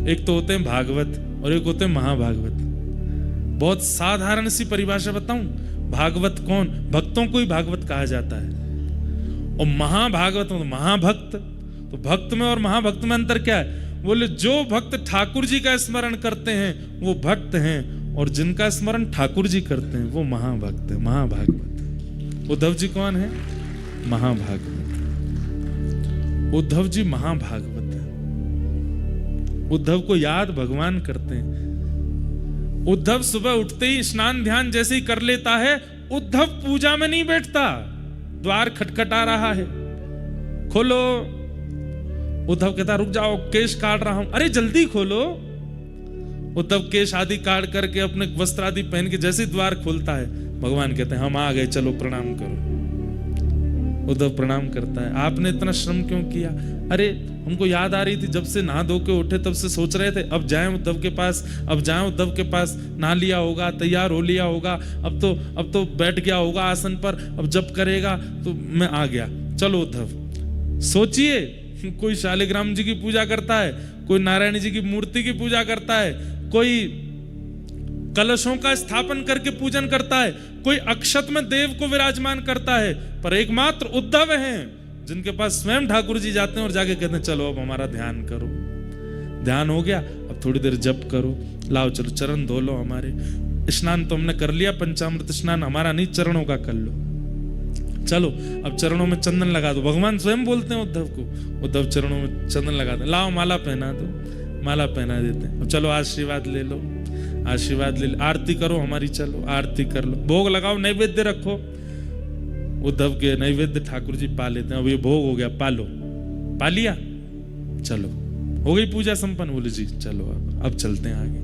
एक तो होते हैं भागवत और एक होते हैं महाभागवत। बहुत साधारण सी परिभाषा बताऊं, भागवत कौन? भक्तों को ही भागवत कहा जाता है। और महाभागवत तो महाभक्त। तो भक्त में और महाभक्त में अंतर क्या है? बोले जो भक्त ठाकुर जी का स्मरण करते हैं वो भक्त हैं, और जिनका स्मरण ठाकुर जी करते हैं वो महाभक्त है, महाभागवत। उद्धव जी कौन है? महाभागवत। उद्धव जी महाभागवत है। उद्धव को याद भगवान करते हैं। उद्धव सुबह उठते ही स्नान ध्यान जैसे ही कर लेता है, उद्धव पूजा में नहीं बैठता, द्वार खटखटा रहा है, खोलो। उद्धव कहता रुक जाओ, केश काट रहा हूं। अरे जल्दी खोलो। उद्धव केश आदि काट करके अपने वस्त्र आदि पहन के जैसे द्वार खोलता है, भगवान कहते हैं हम आ गए, चलो प्रणाम करो। उद्धव प्रणाम करता है। आपने इतना श्रम क्यों किया? अरे हमको याद आ रही थी, जब से नहा धो के उठे तब से सोच रहे थे अब जाएं उद्धव के पास, अब जाएं उद्धव के पास। नहा लिया होगा, तैयार हो लिया होगा, अब तो बैठ गया होगा आसन पर, अब जब करेगा तो मैं आ गया। चलो उद्धव। सोचिए, कोई शालिग्राम जी की पूजा करता है, कोई नारायण जी की मूर्ति की पूजा करता है, कोई कलशों का स्थापन करके पूजन करता है, कोई अक्षत में देव को विराजमान करता है, पर एकमात्र उद्धव हैं जिनके पास स्वयं ठाकुर जी जाते हैं और जाके कहते हैं चलो अब हमारा ध्यान करो। ध्यान हो गया, अब थोड़ी देर जप करो, लाओ चलो चरण धो लो हमारे। स्नान तो हमने कर लिया, पंचामृत स्नान हमारा नहीं, चरणों का कर लो। चलो अब चरणों में चंदन लगा दो। भगवान स्वयं बोलते हैं उद्धव को, उद्धव चरणों में चंदन लगा दो, लाओ माला पहना दो। माला पहना देते हैं। अब चलो आशीर्वाद ले लो, आशीर्वाद ले लो, आरती करो हमारी, चलो आरती कर लो, भोग लगाओ, नैवेद्य रखो। उद्धव के नैवेद्य ठाकुर जी पा लेते हैं। अब ये भोग हो गया, पा लो। पा लिया, चलो हो गई पूजा संपन्न। बोले जी चलो अब चलते हैं आगे।